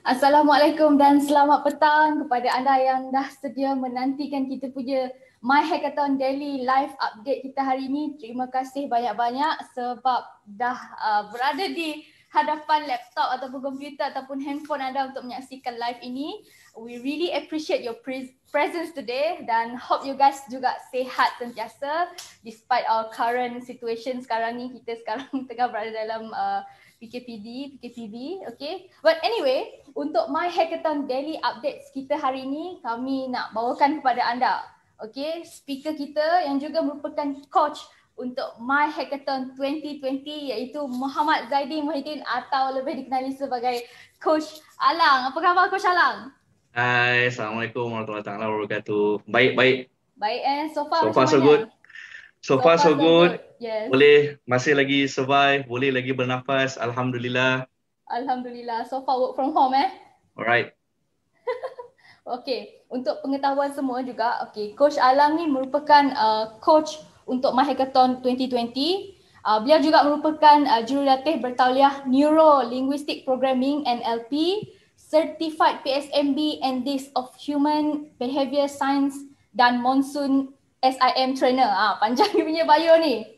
Assalamualaikum dan selamat petang kepada anda yang dah sedia menantikan kita punya My Hackathon Daily live update kita hari ini. Terima kasih banyak-banyak sebab dah berada di hadapan laptop ataupun komputer ataupun handphone anda untuk menyaksikan live ini. We really appreciate your presence today dan hope you guys juga sihat sentiasa despite our current situation sekarang ni. Kita sekarang tengah berada dalam PKPB, okay. But anyway, untuk My Hackathon Daily Updates kita hari ini, kami nak bawakan kepada anda, okay, speaker kita yang juga merupakan coach untuk My Hackathon 2020 iaitu Muhammad Zaidi Muhyiddin atau lebih dikenali sebagai Coach Alang. Apa khabar Coach Alang? Hai, Assalamualaikum warahmatullahi wabarakatuh. Baik. So far so good. So far so good. Yes. Boleh masih lagi survive, boleh lagi bernafas. Alhamdulillah. Alhamdulillah. So far work from home Alright. Okay, untuk pengetahuan semua juga, okay, Coach Alang ni merupakan coach untuk My Hackathon 2020. Beliau juga merupakan jurulatih bertauliah Neuro Linguistic Programming NLP, Certified PSMB and This of Human Behavior Science dan Monsoon SIM trainer. Panjang dia punya bio ni.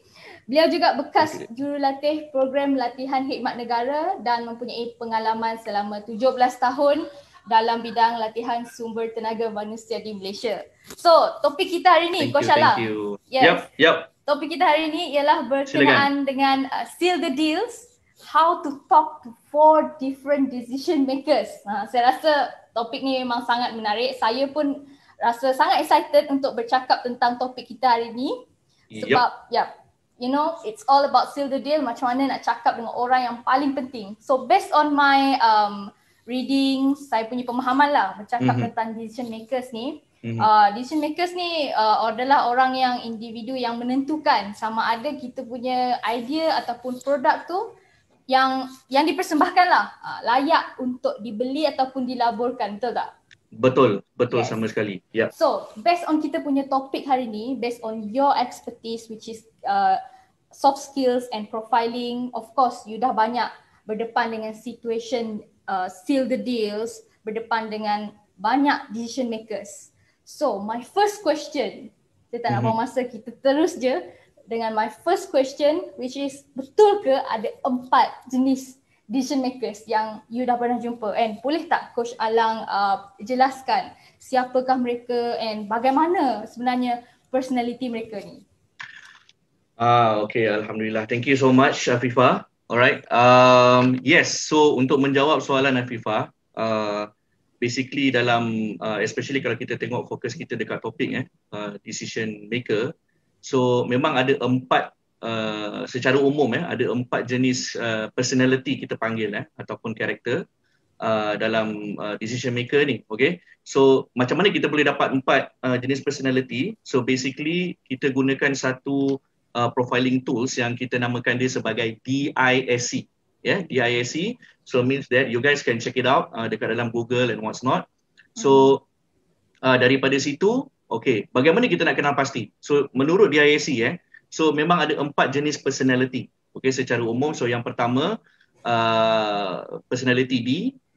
Beliau juga bekas jurulatih program latihan khidmat negara dan mempunyai pengalaman selama 17 tahun dalam bidang latihan sumber tenaga manusia di Malaysia. So, topik kita hari ni, Coach Alang. Thank you. Yes. Yep. Topik kita hari ni ialah berkenaan dengan seal the deals, how to talk to 4 different decision makers. Saya rasa topik ni memang sangat menarik. Saya pun rasa sangat excited untuk bercakap tentang topik kita hari ni. Sebab, you know, it's all about seal the deal, macam mana nak cakap dengan orang yang paling penting. So, based on my reading, saya punya pemahaman lah bercakap tentang decision makers ni. Decision makers ni adalah orang yang individu yang menentukan sama ada kita punya idea ataupun produk tu yang dipersembahkan lah layak untuk dibeli ataupun dilaburkan, betul tak? Betul yes. Sama sekali. Yep. So, based on kita punya topik hari ni, based on your expertise which is soft skills and profiling, of course you dah banyak berdepan dengan situation seal the deals, berdepan dengan banyak decision makers. So, my first question, saya tak nak buang masa, kita terus je dengan my first question, which is betul ke ada 4 jenis decision makers yang you dah pernah jumpa, and boleh tak Coach Alang jelaskan siapakah mereka and bagaimana sebenarnya personality mereka ni? Okay, Alhamdulillah. Thank you so much, Afifah. Alright. Yes, so untuk menjawab soalan Afifah, basically dalam especially kalau kita tengok fokus kita dekat topik decision maker. So memang ada 4 secara umum ada 4 jenis personality kita panggil ataupun karakter dalam decision maker ni. Okay, so macam mana kita boleh dapat 4 jenis personality? So basically kita gunakan satu profiling tools yang kita namakan dia sebagai DISC. DISC, so means that you guys can check it out dekat dalam Google and what's not. So daripada situ, okay, bagaimana kita nak kenal pasti? So menurut DISC so memang ada 4 jenis personality, okay, secara umum. So yang pertama personality B,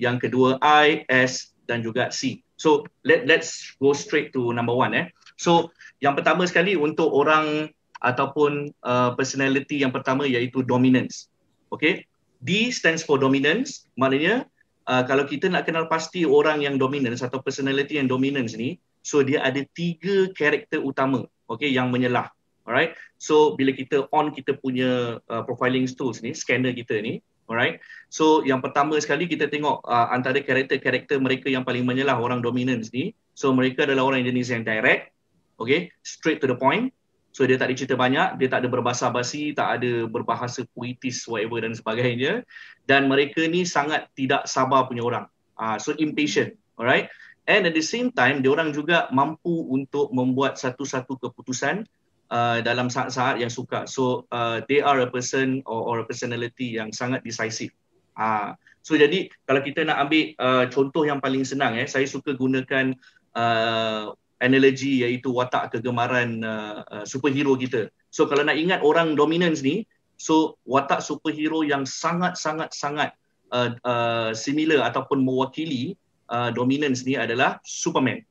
yang kedua I, S dan juga C. So let's go straight to number 1. So yang pertama sekali untuk orang ataupun personality yang pertama iaitu dominance. Okay, D stands for dominance, maknanya kalau kita nak kenal pasti orang yang dominance atau personality yang dominance ni, so dia ada 3 karakter utama, okay, yang menyelah. Alright, so bila kita on kita punya profiling tools ni, scanner kita ni, alright, so yang pertama sekali kita tengok antara karakter-karakter mereka yang paling menyelah orang dominance ni, so mereka adalah orang jenis yang direct, okay, straight to the point. So dia tak ada cerita banyak, dia tak ada berbahasa-basi, tak ada berbahasa puitis whatever dan sebagainya, dan mereka ni sangat tidak sabar punya orang, so impatient, alright, and at the same time dia orang juga mampu untuk membuat satu-satu keputusan dalam saat-saat yang sukar. So they are a person or a personality yang sangat decisive. So jadi kalau kita nak ambil contoh yang paling senang, saya suka gunakan analogi iaitu watak kegemaran superhero kita. So kalau nak ingat orang dominance ni, so watak superhero yang sangat-sangat similar ataupun mewakili dominance ni adalah Superman.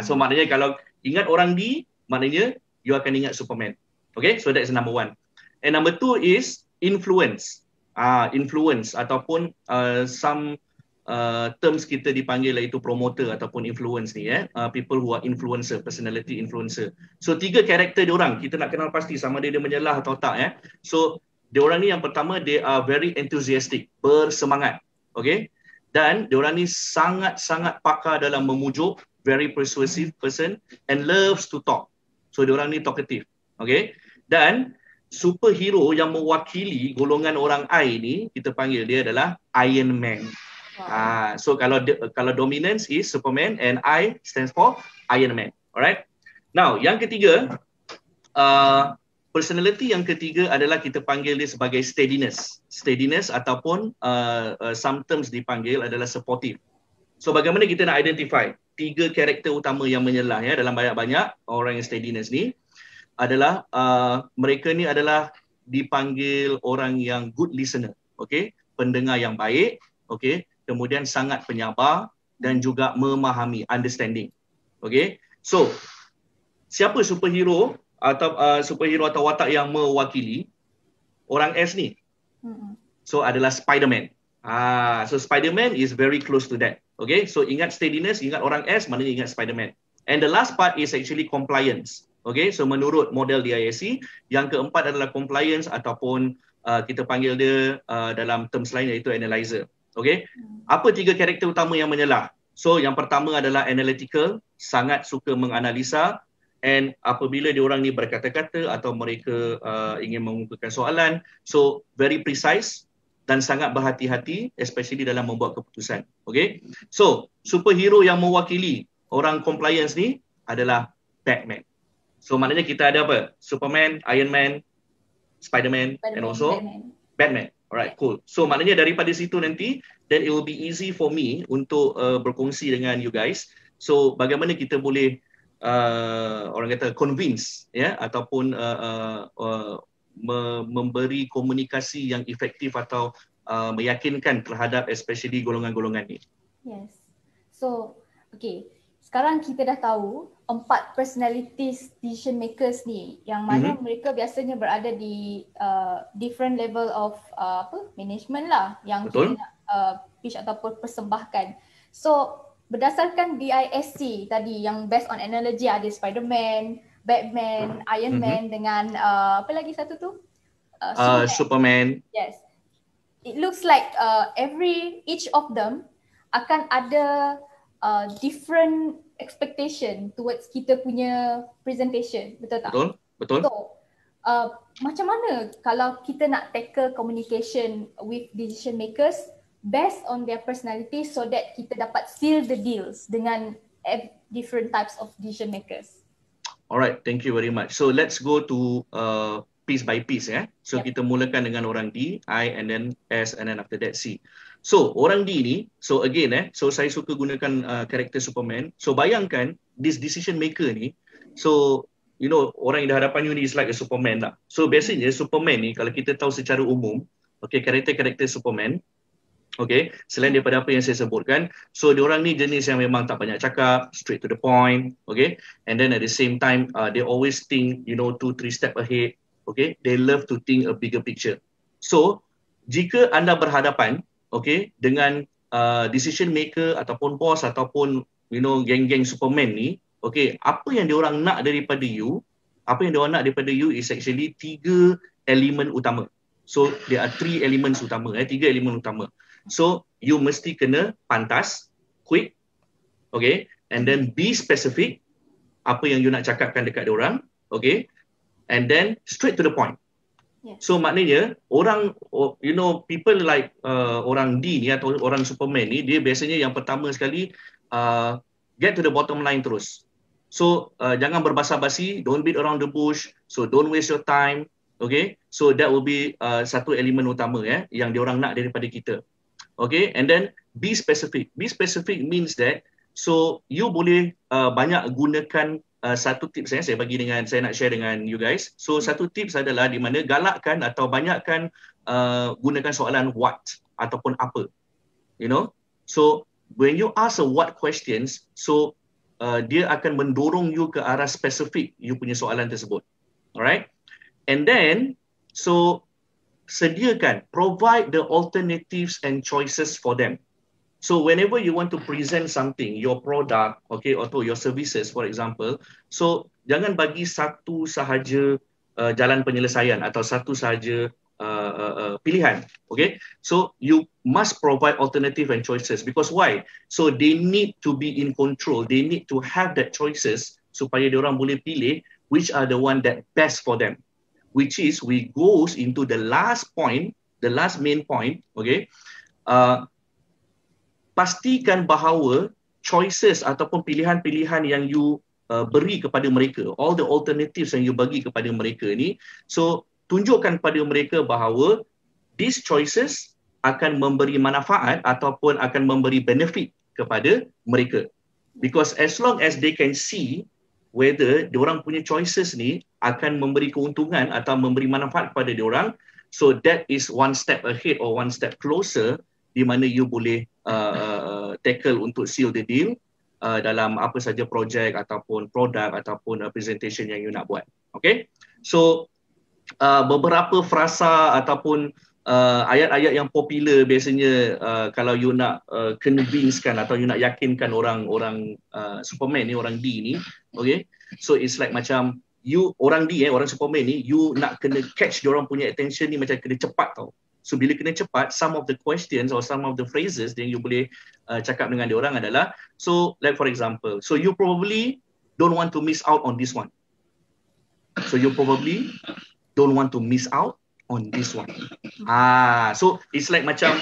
So maknanya kalau ingat orang D, maknanya you akan ingat Superman. Okay, so that's number 1. And number 2 is influence. Influence ataupun some terms kita dipanggil iaitu promoter ataupun influence ni, people who are influencer, personality influencer. So 3 karakter diorang kita nak kenal pasti sama dia menyelah atau tak. So diorang ni yang pertama, they are very enthusiastic, bersemangat. Okay, dan diorang ni sangat-sangat pakar dalam memujuk, very persuasive person and loves to talk. So diorang ni talkative. Okay, dan superhero yang mewakili golongan orang I ni kita panggil dia adalah Iron Man. So kalau dominance is Superman and I stands for Iron Man. Alright. Now yang ketiga, personality yang ketiga adalah kita panggil dia sebagai steadiness. Steadiness ataupun some terms dipanggil adalah supportive. So bagaimana kita nak identify 3 karakter utama yang menyelah dalam banyak-banyak orang yang steadiness ni adalah mereka ni adalah dipanggil orang yang good listener, okay, pendengar yang baik, okay, kemudian sangat penyabar dan juga memahami, understanding. Okay, so siapa superhero atau watak yang mewakili orang S ni? So adalah Spider-Man. So Spider-Man is very close to that. Okay, so ingat steadiness, ingat orang S, maknanya ingat Spider-Man. And the last part is actually compliance. Okay, so menurut model DISC, yang keempat adalah compliance ataupun kita panggil dia dalam terms lain iaitu analyzer. Okay, apa 3 karakter utama yang menyelah? So yang pertama adalah analytical, sangat suka menganalisa, and apabila diorang ni berkata-kata atau mereka ingin mengumpulkan soalan, so very precise dan sangat berhati-hati, especially dalam membuat keputusan. Okay, so superhero yang mewakili orang compliance ni adalah Batman. So maknanya kita ada apa? Superman, Iron Man, Spider-Man and also Batman. Alright, cool. So maknanya daripada situ nanti, then it will be easy for me untuk berkongsi dengan you guys. So bagaimana kita boleh orang kata convince ataupun memberi komunikasi yang efektif atau meyakinkan terhadap especially golongan-golongan ni. Yes. So, okay. Sekarang kita dah tahu 4 personalities decision makers ni yang mana mereka biasanya berada di different level of management lah yang Betul. kita nak pitch ataupun persembahkan. So, berdasarkan DISC tadi yang based on analogy ada Spider-Man, Batman, Iron Man dengan apa lagi satu tu? Superman. Yes. It looks like each of them akan ada different expectation towards kita punya presentation, betul tak? Betul. So, macam mana kalau kita nak tackle communication with decision makers based on their personality so that kita dapat seal the deals dengan different types of decision makers? Alright, thank you very much. So let's go to piece by piece ya. So kita mulakan dengan orang D, I and then S and then after that C. So orang D ni, so again so saya suka gunakan karakter Superman. So bayangkan this decision maker ni, so you know orang yang di hadapan you ni is like a Superman lah. So biasanya Superman ni kalau kita tahu secara umum, okay, karakter Superman, okay, selain daripada apa yang saya sebutkan, so diorang ni jenis yang memang tak banyak cakap, straight to the point, okay, and then at the same time they always think 2-3 step ahead, okay, they love to think a bigger picture. So jika anda berhadapan, okay, dengan decision maker ataupun boss ataupun geng-geng Superman ni, okay, apa yang diorang nak daripada you, is actually 3 elemen utama. So there are 3 elements utama, 3 elemen utama. So you mesti kena pantas, quick, okay, and then be specific apa yang you nak cakapkan dekat diorang, okay, and then straight to the point. Yes. So maknanya orang, people like orang D ni atau orang Superman ni, dia biasanya yang pertama sekali get to the bottom line terus. So jangan berbasa-basi, don't beat around the bush, so don't waste your time, okay. So that will be satu elemen utama yang diorang nak daripada kita. Okay, and then be specific. Be specific means that so you boleh banyak gunakan satu tips saya nak share dengan you guys. So satu tips adalah di mana galakkan atau banyakkan gunakan soalan what ataupun apa. So when you ask a what questions, so dia akan mendorong you ke arah spesifik you punya soalan tersebut. Alright? And then so sediakan, provide the alternatives and choices for them. So whenever you want to present something, your product, okay, atau your services for example, so jangan bagi satu sahaja jalan penyelesaian atau satu sahaja pilihan, okay. So you must provide alternative and choices, because why? So they need to be in control, they need to have that choices supaya diorang boleh pilih which are the one that best for them. Which is we goes into the last point, the last main point, okay. Pastikan bahawa choices ataupun pilihan-pilihan yang you beri kepada mereka, all the alternatives yang you bagi kepada mereka ni, so tunjukkan kepada mereka bahawa these choices akan memberi manfaat ataupun akan memberi benefit kepada mereka. Because as long as they can see whether diorang punya choices ni akan memberi keuntungan atau memberi manfaat kepada diorang, so that is one step ahead or one step closer di mana you boleh tackle untuk seal the deal dalam apa saja projek ataupun produk ataupun presentation yang you nak buat. Okay, so beberapa frasa ataupun ayat-ayat yang popular biasanya kalau you nak convincekan atau you nak yakinkan orang Superman ni, orang D ni, okay, so it's like macam you orang D orang Superman ni, you nak kena catch diorang punya attention ni macam kena cepat tau. So bila kena cepat, some of the questions or some of the phrases yang you boleh cakap dengan diorang adalah, so like for example, so you probably don't want to miss out on this one. So you probably don't want to miss out on this one. So it's like macam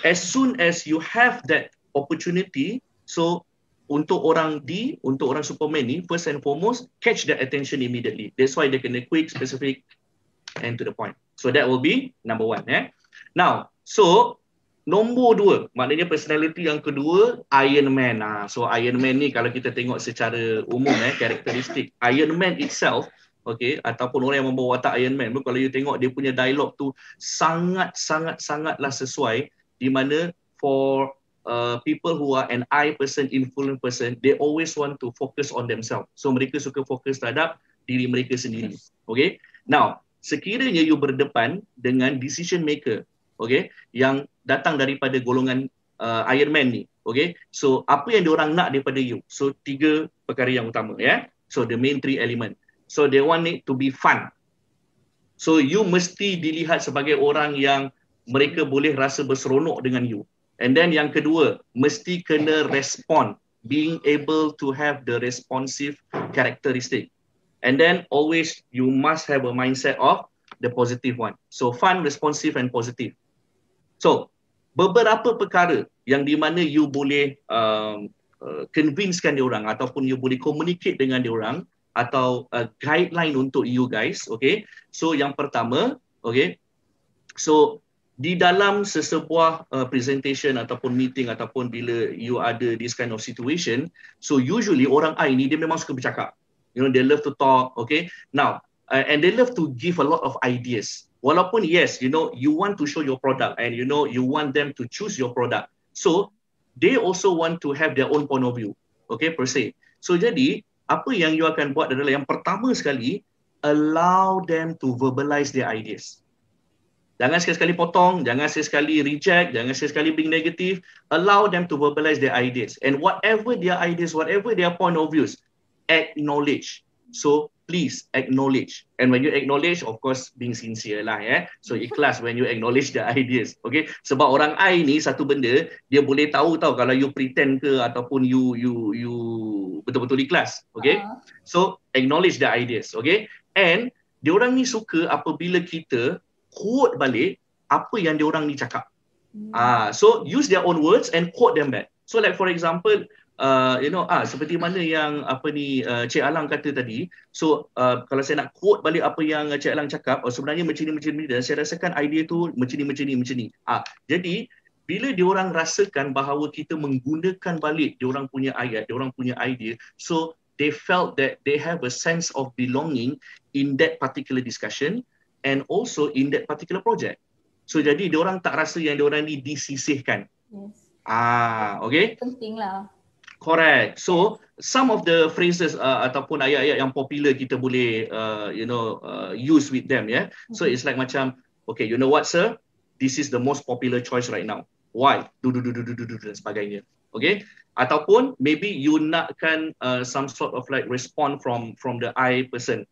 as soon as you have that opportunity, so untuk orang D, untuk orang Superman ni, first and foremost, catch their attention immediately. That's why they kena quick, specific, and to the point. So that will be number 1. Now, so nombor 2, maknanya personality yang kedua, Iron Man. So Iron Man ni kalau kita tengok secara umum, karakteristik Iron Man itself, okay, ataupun orang yang membawa watak Iron Man, kalau you tengok dia punya dialog tu sangatlah sesuai, di mana for people who are an I person, influent person, they always want to focus on themselves. So mereka suka fokus terhadap diri mereka sendiri. Okay, now sekiranya you berdepan dengan decision maker, okay, yang datang daripada golongan Iron Man ni, okay, so apa yang diorang nak daripada you? So 3 perkara yang utama, so the main 3 element. So they want it to be fun. So you mesti dilihat sebagai orang yang mereka boleh rasa berseronok dengan you. And then yang kedua, mesti kena respond being able to have the responsive characteristic. And then always you must have a mindset of the positive one. So fun, responsive and positive. So beberapa perkara yang di mana you boleh convincekan diorang ataupun you boleh communicate dengan diorang atau guideline untuk you guys, okay? So yang pertama, okay? So di dalam sesebuah presentation ataupun meeting ataupun bila you ada this kind of situation, so usually orang I ni dia memang suka bercakap. You know, they love to talk, okay? Now, and they love to give a lot of ideas. Walaupun yes, you know, you want to show your product and you know, you want them to choose your product. So, they also want to have their own point of view, okay, per se. So, jadi, apa yang you akan buat adalah yang pertama sekali, allow them to verbalize their ideas. Jangan sekali-sekali potong, jangan sekali-sekali reject, jangan sekali-sekali being negative. Allow them to verbalize their ideas. And whatever their ideas, whatever their point of views, acknowledge. So, please acknowledge. And when you acknowledge, of course, being sincere lah. So, ikhlas when you acknowledge the ideas. Okay? Sebab orang I ni, satu benda, dia boleh tahu kalau you pretend ke ataupun you betul-betul ikhlas. Okay? So, acknowledge the ideas. Okay? And, diorang ni suka apabila kita quote balik apa yang diorang ni cakap. So use their own words and quote them back. So like for example, seperti mana yang Cik Alang kata tadi. So kalau saya nak quote balik apa yang Cik Alang cakap, sebenarnya macam ni dan saya rasakan idea tu macam ni. Jadi bila diorang rasakan bahawa kita menggunakan balik diorang punya ayat, diorang punya idea, so they felt that they have a sense of belonging in that particular discussion and also in that particular project. So jadi diorang tak rasa yang diorang ni disisihkan. Yes. Okay. Penting lah. Correct. So some of the phrases ataupun ayat-ayat yang popular kita boleh use with them, yeah. So it's like macam, okay, you know what, sir? This is the most popular choice right now. Why? Do dan sebagainya. Okay. Ataupun maybe you nakkan some sort of like respond from the I person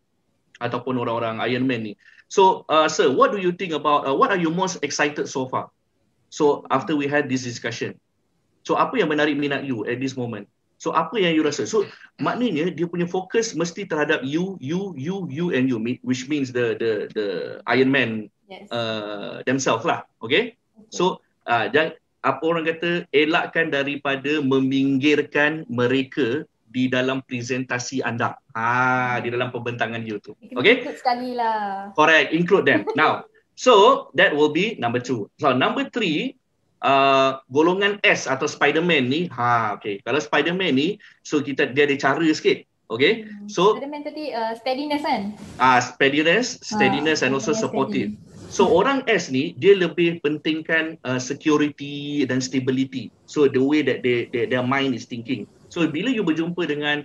ataupun orang-orang Iron Man ni. So, sir, what do you think about, what are you most excited so far? So, after we had this discussion. So, apa yang menarik minat you at this moment? So, apa yang you rasa? So, maknanya dia punya fokus mesti terhadap you and you, which means the Iron Man themselves lah. Okay? So, jangan, apa orang kata, elakkan daripada meminggirkan mereka di dalam presentasi anda. Di dalam pembentangan you tu. Okay? Include sekali lah. Correct, include them. Now, so that will be number 2. So number 3, golongan S atau Spiderman ni, okay. Kalau Spiderman ni, so dia ada cara sikit. Okay? So Spiderman tadi steadiness kan? Steadiness and also supportive. So orang S ni, dia lebih pentingkan security dan stability. So the way that their mind is thinking. So bila you berjumpa dengan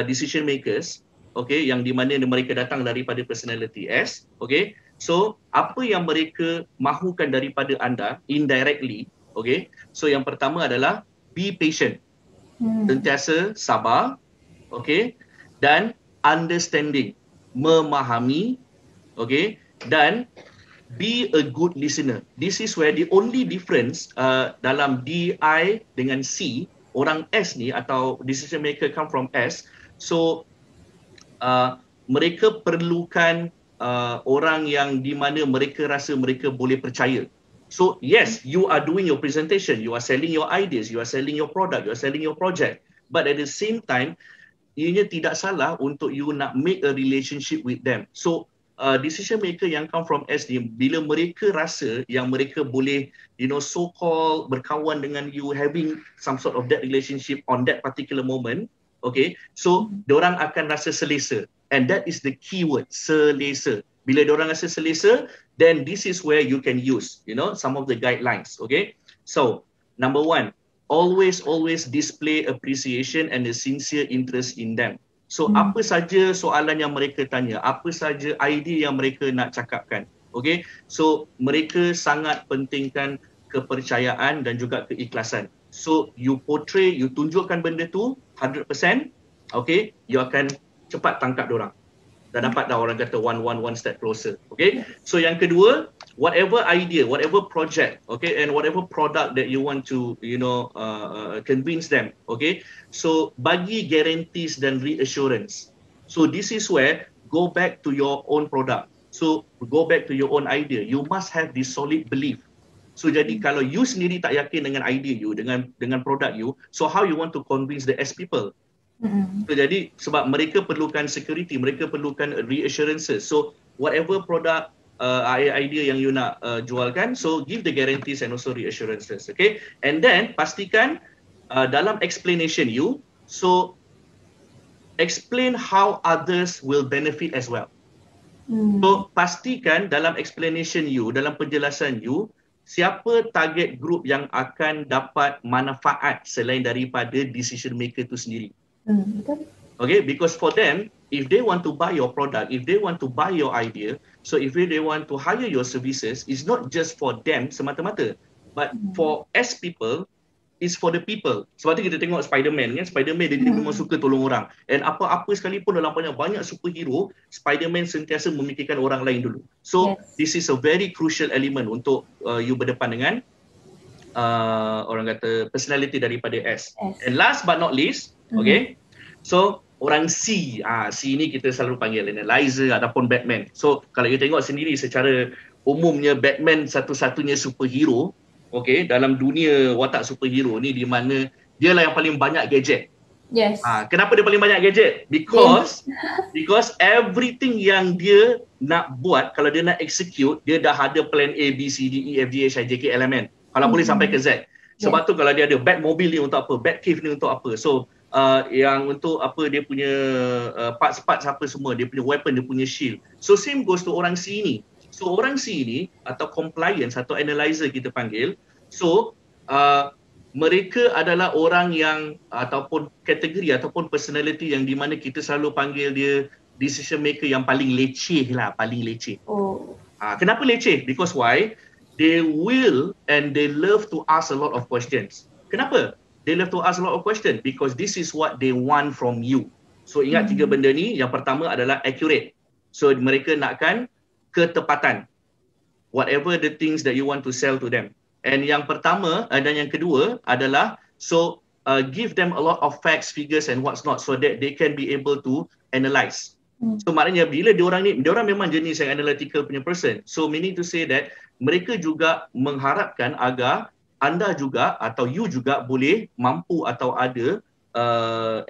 decision makers, okay, yang di mana mereka datang daripada personality S, okay, so apa yang mereka mahukan daripada anda indirectly, okay, so yang pertama adalah be patient, sentiasa sabar, okay, dan understanding, memahami, okay, dan be a good listener. This is where the only difference dalam DI dengan C, orang S ni atau decision maker come from S, so mereka perlukan orang yang di mana mereka rasa mereka boleh percaya. So yes, you are doing your presentation, you are selling your ideas, you are selling your product, you are selling your project, but at the same time, ianya tidak salah untuk you nak make a relationship with them. So decision maker yang come from S ni, bila mereka rasa yang mereka boleh, so-called berkawan dengan you, having some sort of that relationship on that particular moment, okay, so diorang akan rasa selesa. And that is the key word, selesa. Bila diorang rasa selesa, then this is where you can use, some of the guidelines, okay. So, number 1, always display appreciation and a sincere interest in them. So apa saja soalan yang mereka tanya, apa saja idea yang mereka nak cakapkan. Okay, so mereka sangat pentingkan kepercayaan dan juga keikhlasan. So you portray, you tunjukkan benda tu 100%, okay, you akan cepat tangkap diorang. Dan dapat dah orang kata one step closer. Okay, so yang kedua, whatever idea, whatever project, okay, and whatever product that you want to, convince them, okay. So bagi guarantees dan reassurance. So this is where go back to your own product. So go back to your own idea. You must have this solid belief. So jadi kalau you sendiri tak yakin dengan idea you, dengan produk you, so how you want to convince the S people? So jadi sebab mereka perlukan security, mereka perlukan reassurances. So whatever product idea yang you nak jualkan, so give the guarantees and also reassurances, okay. And then pastikan dalam explanation you, so explain how others will benefit as well. So pastikan dalam explanation you, dalam penjelasan you, siapa target group yang akan dapat manfaat selain daripada decision maker tu sendiri. Okay, because for them, if they want to buy your product, if they want to buy your idea, so if they want to hire your services, it's not just for them semata-mata, but for as people, it's for the people. Sebab tu kita tengok Spider-Man kan, Spider-Man dia memang suka tolong orang. And apa-apa sekalipun dalam banyak superhero, Spider-Man sentiasa memikirkan orang lain dulu. So this is a very crucial element untuk you berdepan dengan orang kata personality daripada S. And last but not least, okay, so orang C, C ni kita selalu panggil analyzer ataupun Batman. So kalau you tengok sendiri secara umumnya, Batman satu-satunya superhero, okay, dalam dunia watak superhero ni di mana dia lah yang paling banyak gadget. Yes. Kenapa dia paling banyak gadget? Because everything yang dia nak buat, kalau dia nak execute, dia dah ada plan A, B, C, D, E, F, G, H, I, J, K, L, M, N. Kalau boleh sampai ke Z. Sebab tu kalau dia ada Batmobile ni untuk apa, Batcave ni untuk apa. So yang untuk apa dia punya parts-parts apa semua, dia punya weapon, dia punya shield. So same goes to orang C ni. So orang C ni atau compliance atau analyzer kita panggil, so mereka adalah orang yang ataupun kategori ataupun personality yang di mana kita selalu panggil dia decision maker yang paling leceh lah, paling leceh. Kenapa leceh? Because why? They will and they love to ask a lot of questions. Kenapa? They love to ask a lot of questions because this is what they want from you. So ingat tiga benda ni. Yang pertama adalah accurate. So mereka nakkan ketepatan. Whatever the things that you want to sell to them. And yang pertama dan yang kedua adalah so give them a lot of facts, figures and what's not so that they can be able to analyze. So maknanya bila diorang memang jenis yang analytical punya person. So meaning to say that mereka juga mengharapkan agar anda juga atau you juga boleh mampu atau ada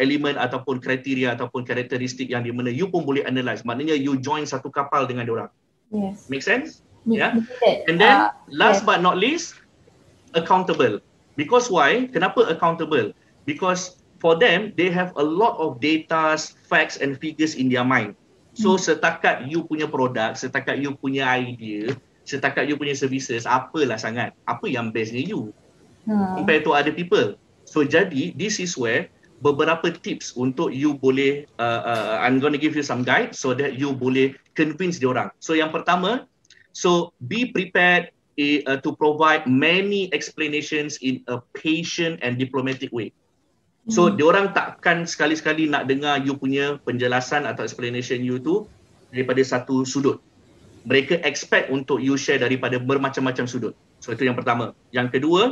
elemen ataupun kriteria ataupun karakteristik yang di mana you pun boleh analyze. Maknanya you join satu kapal dengan diorang. Yes. Make sense? Yeah. And then last but not least, accountable. Because why? Kenapa accountable? Because for them, they have a lot of data, facts and figures in their mind. So setakat you punya produk, setakat you punya idea, setakat you punya services, apalah sangat. Apa yang bestnya you compared to other people. So jadi, this is where beberapa tips untuk you boleh, I'm going to give you some guide so that you boleh convince diorang. So yang pertama, so be prepared to provide many explanations in a patient and diplomatic way. So diorang takkan sekali-sekali nak dengar you punya penjelasan atau explanation you tu daripada satu sudut. Mereka expect untuk you share daripada bermacam-macam sudut. So itu yang pertama. Yang kedua,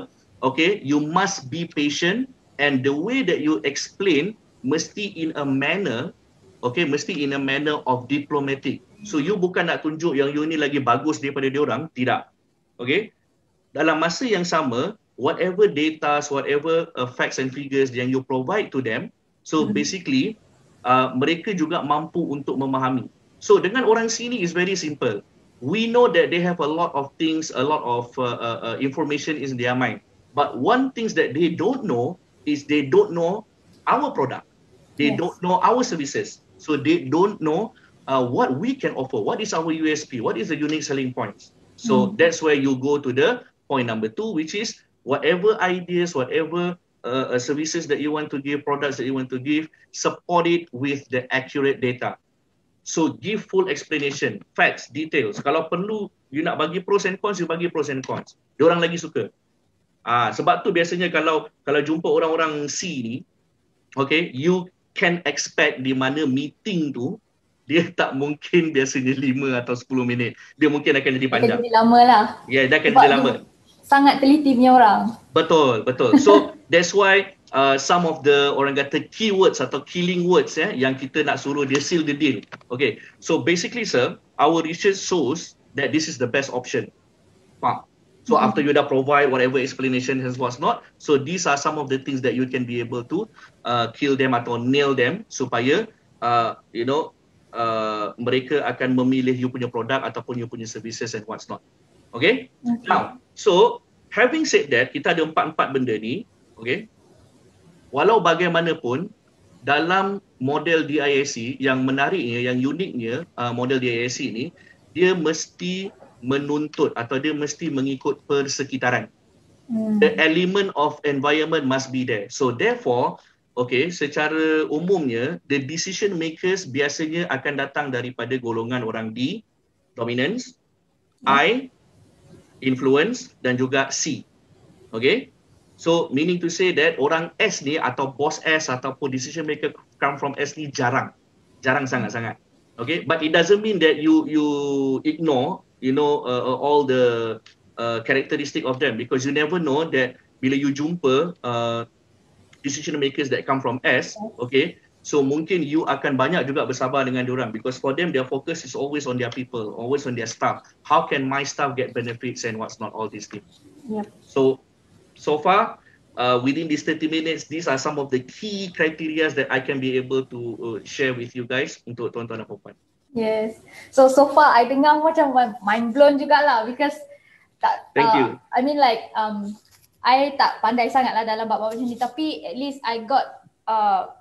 okay, you must be patient and the way that you explain mesti in a manner, okay, mesti in a manner of diplomatic. So you bukan nak tunjuk yang you ni lagi bagus daripada diorang, tidak. Okay. Dalam masa yang sama, whatever data, whatever facts and figures yang you provide to them, so basically mereka juga mampu untuk memahami. So dengan orang sini is very simple. We know that they have a lot of things, a lot of information in their mind. But one thing that they don't know is they don't know our product. They don't know our services. So they don't know what we can offer. What is our USP? What is the unique selling points? So that's where you go to the point number 2, which is whatever ideas, whatever services that you want to give, products that you want to give, support it with the accurate data. So give full explanation, facts, details. Kalau perlu you nak bagi pros and cons, you bagi pros and cons. Diorang lagi suka. Sebab tu biasanya kalau jumpa orang-orang C ni, okay, you can expect di mana meeting tu, dia tak mungkin biasanya 5 atau 10 minit. Dia mungkin akan jadi panjang. Dia lama lah. Ya, dia akan jadi lama. Sangat teliti punya orang. Betul. So that's why some of the orang kata keywords atau killing words yang kita nak suruh dia seal the deal. Okay. So basically sir, our research shows that this is the best option. So after you dah provide whatever explanation and what's not, so these are some of the things that you can be able to kill them atau nail them supaya mereka akan memilih you punya produk ataupun you punya services and what's not. Okay? Now, so having said that, kita ada 4 benda ni, okay? Walau bagaimanapun dalam model DISC yang menariknya, yang uniknya model DISC ni, dia mesti menuntut atau dia mesti mengikut persekitaran. The element of environment must be there. So therefore, okay, secara umumnya the decision makers biasanya akan datang daripada golongan orang D, dominance, I, influence dan juga C. Okay? So meaning to say that orang S ni atau boss S ataupun decision maker come from S ni jarang sangat-sangat. Okay, but it doesn't mean that you ignore all the characteristic of them, because you never know that bila you jumpa decision makers that come from S, okay, so mungkin you akan banyak juga bersabar dengan diorang, because for them their focus is always on their people, always on their staff. How can my staff get benefits and what's not, all these things. Yep. So far within these 30 minutes, these are some of the key criteria that I can be able to share with you guys untuk tuan-tuan dan puan-puan. Yes. So far I dengar macam mind blown jugalah, because Thank you. I mean like I tak pandai sangat lah dalam bab-bab macam ni, tapi at least I got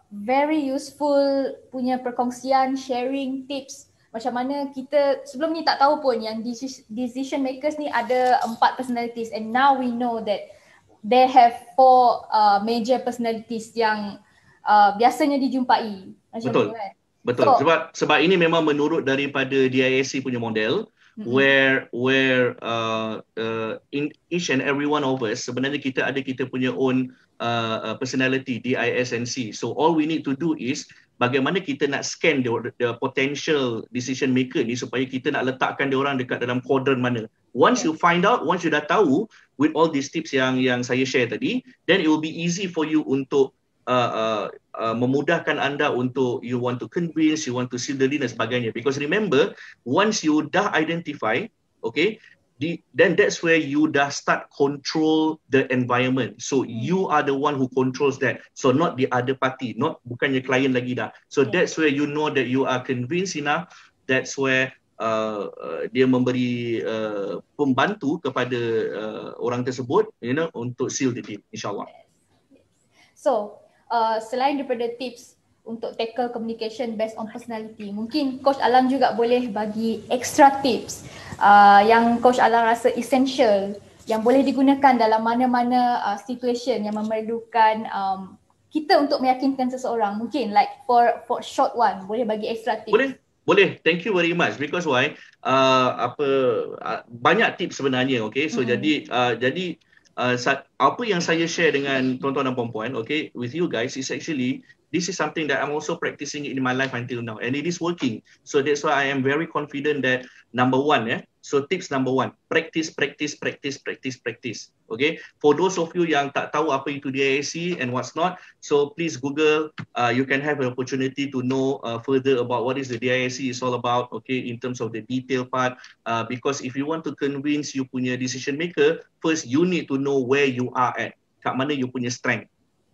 very useful punya perkongsian, sharing tips macam mana kita sebelum ni tak tahu pun yang decision makers ni ada 4 personalities, and now we know that they have 4 major personalities yang biasanya dijumpai. Macam betul. Tu, kan? Betul. Sebab ini memang menurut daripada DISC punya model, where in each and every one of us sebenarnya kita punya own personality, DIS and C. So all we need to do is bagaimana kita nak scan the potential decision maker ni supaya kita nak letakkan dia orang dekat dalam quadrant mana. Once you find out, once you dah tahu with all these tips yang saya share tadi, then it will be easy for you untuk memudahkan anda untuk you want to convince, you want to seal the deal dan sebagainya. Because remember, once you dah identify, okay, then that's where you dah start control the environment. So you are the one who controls that. So not the other party, bukannya klien lagi dah. So that's where you know that you are convinced enough. That's where dia memberi pembantu kepada orang tersebut, untuk seal the deal, insyaAllah. So selain daripada tips untuk tackle communication based on personality, mungkin Coach Alang juga boleh bagi extra tips yang Coach Alang rasa essential, yang boleh digunakan dalam mana-mana situation yang memerlukan kita untuk meyakinkan seseorang. Mungkin like for short one, boleh bagi extra tips. Boleh. Thank you very much. Because why? Banyak tips sebenarnya. Okay. So jadi apa yang saya share dengan tuan-tuan dan puan-puan, okay, with you guys is actually, this is something that I'm also practicing in my life until now, and it is working. So that's why I am very confident that number 1, so tips number 1, practice. Okay, for those of you yang tak tahu apa itu DISC and what's not, so please Google. You can have an opportunity to know further about what is the DISC is all about. Okay, in terms of the detail part, because if you want to convince you punya decision maker, first you need to know where you are at, kat mana you punya strength.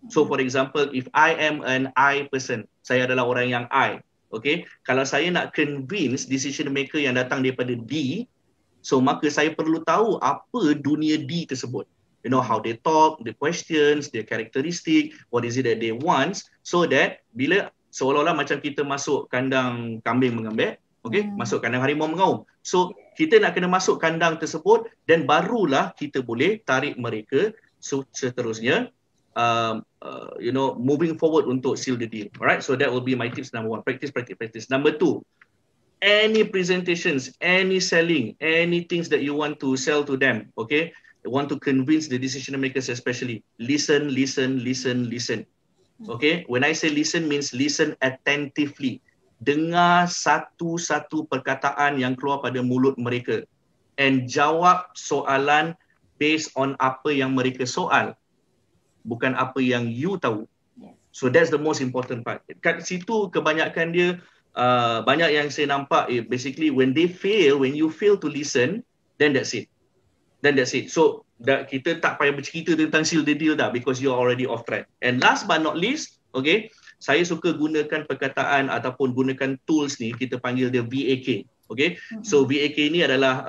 So for example, if I am an I person, saya adalah orang yang I, okay, kalau saya nak convince decision maker yang datang daripada D, so maka saya perlu tahu apa dunia D tersebut. You know, how they talk, the questions, their characteristic, what is it that they want, so that bila seolah-olah macam kita masuk kandang kambing mengembek, okay, masuk kandang harimau mengaum. So kita nak kena masuk kandang tersebut, dan barulah kita boleh tarik mereka seterusnya, moving forward untuk seal the deal. Alright, so that will be my tips number 1. Practice. Number 2, any presentations, any selling, any things that you want to sell to them, okay, want to convince the decision makers especially, listen. Okay, when I say listen, means listen attentively. dengar satu-satu perkataan yang keluar pada mulut mereka and jawab soalan based on apa yang mereka soal, bukan apa yang you tahu. So that's the most important part. Kat situ kebanyakan dia banyak yang saya nampak basically when you fail to listen, then that's it. So kita tak payah bercerita tentang seal the deal dah, because you're already off track. And last but not least, okay, saya suka gunakan perkataan ataupun gunakan tools ni, kita panggil dia VAK. Okay, so VAK ni adalah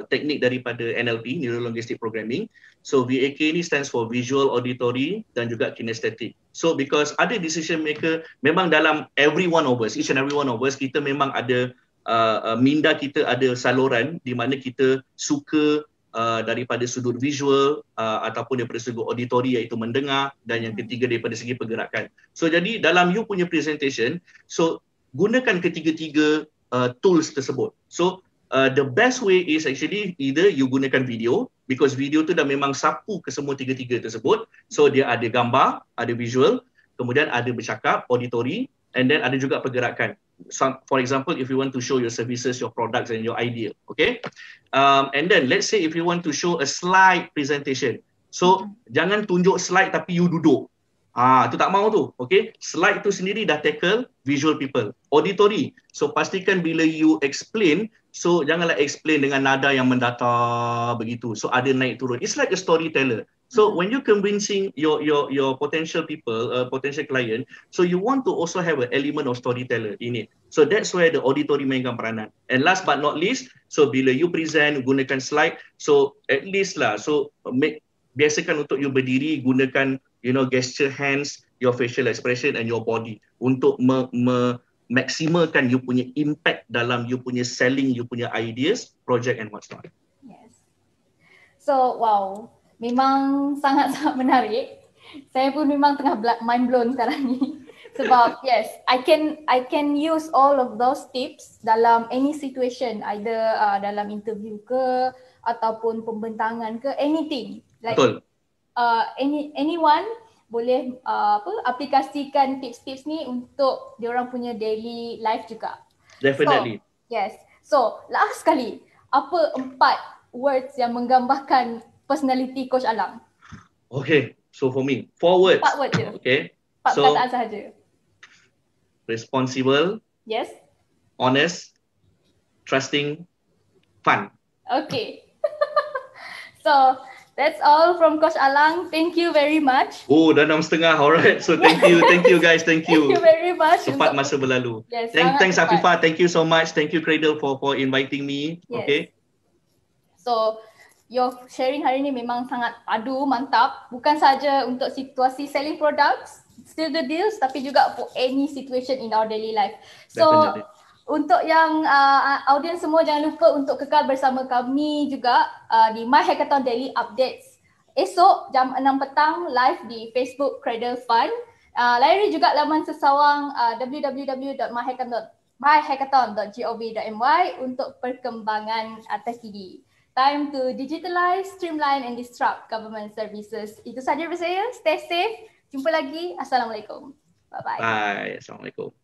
teknik daripada NLP, Neuro Linguistic Programming. So VAK ni stands for Visual, Auditory dan juga Kinesthetic. So because ada decision maker, memang dalam every one of us, each and every one of us, kita memang ada minda kita ada saluran di mana kita suka daripada sudut visual ataupun daripada sudut auditory, iaitu mendengar, dan yang ketiga daripada segi pergerakan. So jadi dalam you punya presentation, so gunakan ketiga-tiga tools tersebut. So the best way is actually either you gunakan video, because video tu dah memang sapu ke semua tiga-tiga tersebut. So dia ada gambar, ada visual, kemudian ada bercakap, auditory, and then ada juga pergerakan. For example, if you want to show your services, your products and your idea, okay? And then let's say if you want to show a slide presentation, so jangan tunjuk slide tapi you duduk. Tu tak mau tu, okay? Slide tu sendiri dah tackle visual people. Auditory, so pastikan bila you explain, so janganlah explain dengan nada yang mendatar begitu. So ada naik turun. It's like a storyteller. So when you convincing your potential people, potential client, so you want to also have an element of storyteller in it. So that's where the auditory mainkan peranan. And last but not least, so bila you present gunakan slide, so at least lah, so biasakan untuk you berdiri, gunakan gesture hands, your facial expression and your body untuk maksimalkan you punya impact dalam you punya selling, you punya ideas, project and what's not. Yes. So wow, memang sangat-sangat menarik. Saya pun memang tengah mind blown sekarang ni. Sebab yes, I can use all of those tips dalam any situation, either dalam interview ke ataupun pembentangan ke, anything. Like, betul. Anyone boleh aplikasikan tips-tips ni untuk diorang punya daily life juga. Definitely. So, yes. So, last sekali, apa 4 words yang menggambarkan personality Coach Alang? Okay, so for me, 4 words. 4 words je. Okay. 4 perkataan sahaja. Responsible. Yes. Honest. Trusting. Fun. Okay. So, that's all from Coach Alang. Thank you very much. Oh, dah 6:30. Alright. So thank you guys. Thank you. Thank you very much. Cepat masa berlalu. Yes, thanks Afifah. Thank you so much. Thank you Cradle for inviting me. Yes. Okay. So your sharing hari ni memang sangat padu, mantap. Bukan saja untuk situasi selling products, still the deals, tapi juga for any situation in our daily life. So definitely. Untuk yang audience semua, jangan lupa untuk kekal bersama kami juga di My Hackathon Daily Updates. Esok jam 6 petang live di Facebook Cradle Fund. Layari juga laman sesawang www.myhackathon.gov.my untuk perkembangan terkini. Time to digitalize, streamline and disrupt government services. Itu sahaja dari saya. Stay safe. Jumpa lagi. Assalamualaikum. Bye-bye. Bye. Assalamualaikum.